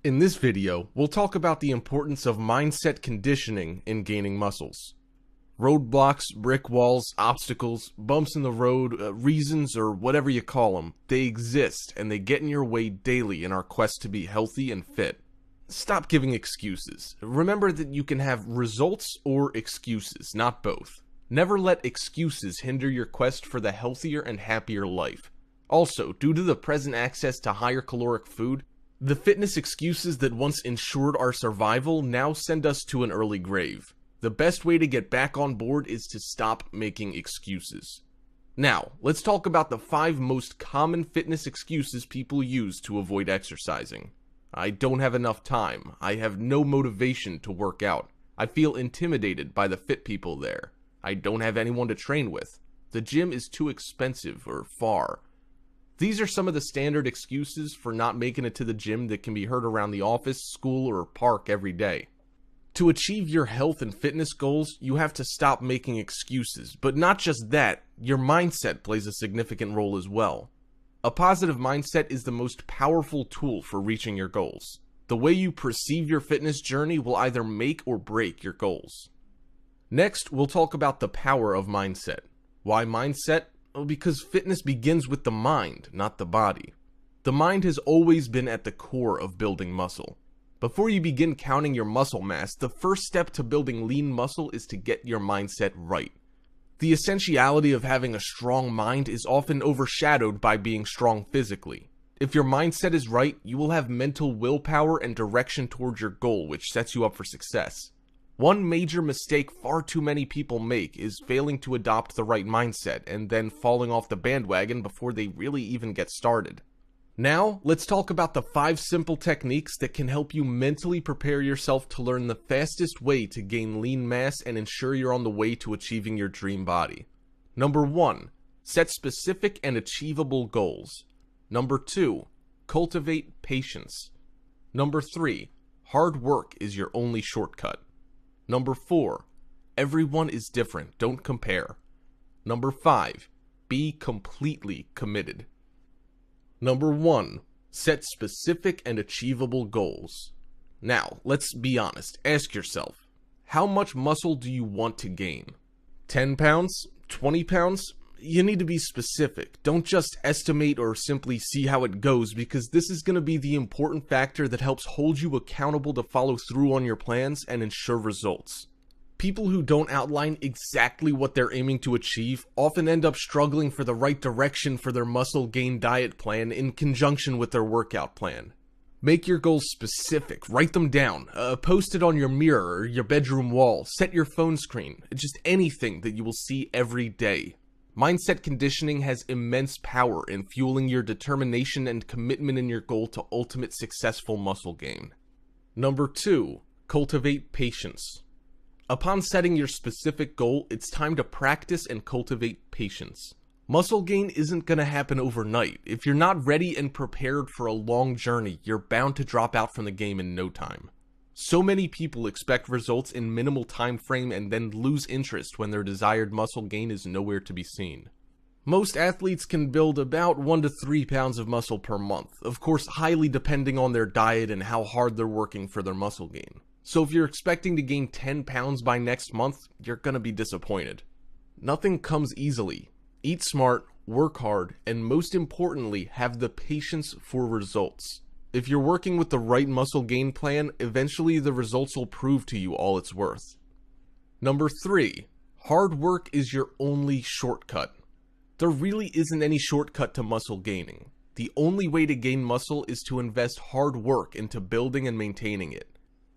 In this video, we'll talk about the importance of mindset conditioning in gaining muscles. Roadblocks, brick walls, obstacles, bumps in the road, reasons, or whatever you call them, they exist and they get in your way daily in our quest to be healthy and fit. Stop giving excuses. Remember that you can have results or excuses, not both. Never let excuses hinder your quest for the healthier and happier life. Also, due to the present access to higher caloric food, the fitness excuses that once ensured our survival now send us to an early grave. The best way to get back on board is to stop making excuses. Now, let's talk about the 5 most common fitness excuses people use to avoid exercising. I don't have enough time. I have no motivation to work out. I feel intimidated by the fit people there. I don't have anyone to train with. The gym is too expensive or far. These are some of the standard excuses for not making it to the gym that can be heard around the office, school, or park every day. To achieve your health and fitness goals, you have to stop making excuses. But not just that, your mindset plays a significant role as well. A positive mindset is the most powerful tool for reaching your goals. The way you perceive your fitness journey will either make or break your goals. Next, we'll talk about the power of mindset. Why mindset? Well, because fitness begins with the mind, not the body. The mind has always been at the core of building muscle. Before you begin counting your muscle mass, the first step to building lean muscle is to get your mindset right. The essentiality of having a strong mind is often overshadowed by being strong physically. If your mindset is right, you will have mental willpower and direction towards your goal, which sets you up for success. One major mistake far too many people make is failing to adopt the right mindset and then falling off the bandwagon before they really even get started. Now, let's talk about the 5 simple techniques that can help you mentally prepare yourself to learn the fastest way to gain lean mass and ensure you're on the way to achieving your dream body. Number 1, set specific and achievable goals. Number 2, cultivate patience. Number 3, hard work is your only shortcut. Number 4, everyone is different, don't compare. Number 5, be completely committed. Number 1, set specific and achievable goals. Now, let's be honest, ask yourself, how much muscle do you want to gain? 10 pounds? 20 pounds? You need to be specific. Don't just estimate or simply see how it goes, because this is going to be the important factor that helps hold you accountable to follow through on your plans and ensure results. People who don't outline exactly what they're aiming to achieve often end up struggling for the right direction for their muscle gain diet plan in conjunction with their workout plan. Make your goals specific, write them down, post it on your mirror or your bedroom wall, set your phone screen, just anything that you will see every day. Mindset conditioning has immense power in fueling your determination and commitment in your goal to ultimate successful muscle gain. Number 2, cultivate patience. Upon setting your specific goal, it's time to practice and cultivate patience. Muscle gain isn't going to happen overnight. If you're not ready and prepared for a long journey, you're bound to drop out from the game in no time. So many people expect results in minimal time frame and then lose interest when their desired muscle gain is nowhere to be seen. Most athletes can build about 1 to 3 pounds of muscle per month, of course highly depending on their diet and how hard they're working for their muscle gain. So if you're expecting to gain 10 pounds by next month, you're gonna be disappointed. Nothing comes easily. Eat smart, work hard, and most importantly, have the patience for results. If you're working with the right muscle gain plan, eventually the results will prove to you all it's worth. Number 3, hard work is your only shortcut. There really isn't any shortcut to muscle gaining. The only way to gain muscle is to invest hard work into building and maintaining it.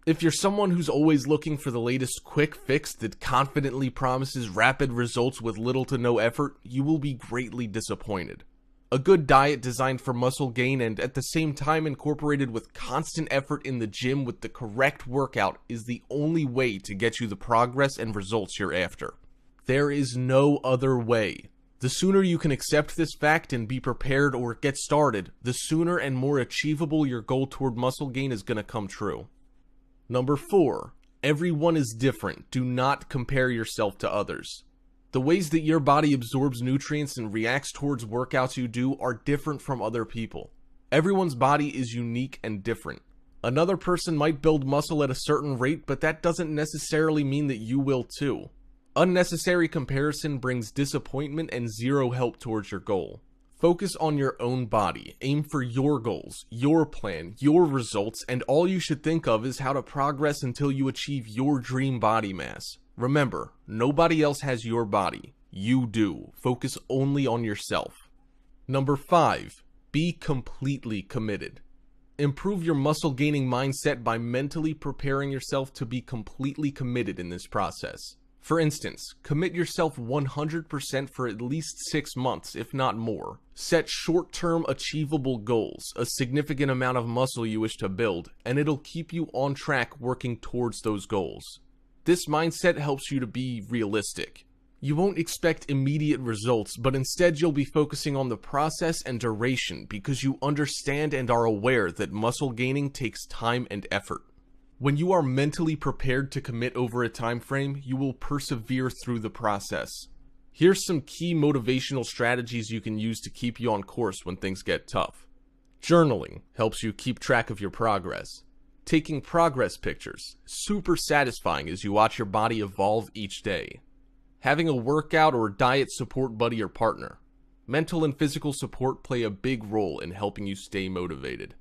If you're someone who's always looking for the latest quick fix that confidently promises rapid results with little to no effort, you will be greatly disappointed. A good diet designed for muscle gain and at the same time incorporated with constant effort in the gym with the correct workout is the only way to get you the progress and results you're after. There is no other way. The sooner you can accept this fact and be prepared or get started, the sooner and more achievable your goal toward muscle gain is going to come true. Number 4, everyone is different. Do not compare yourself to others. The ways that your body absorbs nutrients and reacts towards workouts you do are different from other people. Everyone's body is unique and different. Another person might build muscle at a certain rate, but that doesn't necessarily mean that you will too. Unnecessary comparison brings disappointment and zero help towards your goal. Focus on your own body, aim for your goals, your plan, your results, and all you should think of is how to progress until you achieve your dream body mass. Remember, nobody else has your body. You do. Focus only on yourself. Number 5. Be completely committed. Improve your muscle gaining mindset by mentally preparing yourself to be completely committed in this process. For instance, commit yourself 100% for at least 6 months, if not more. Set short-term achievable goals, a significant amount of muscle you wish to build, and it'll keep you on track working towards those goals. This mindset helps you to be realistic. You won't expect immediate results, but instead you'll be focusing on the process and duration because you understand and are aware that muscle gaining takes time and effort. When you are mentally prepared to commit over a time frame, you will persevere through the process. Here's some key motivational strategies you can use to keep you on course when things get tough. Journaling helps you keep track of your progress. Taking progress pictures, super satisfying as you watch your body evolve each day. Having a workout or diet support buddy or partner. Mental and physical support play a big role in helping you stay motivated.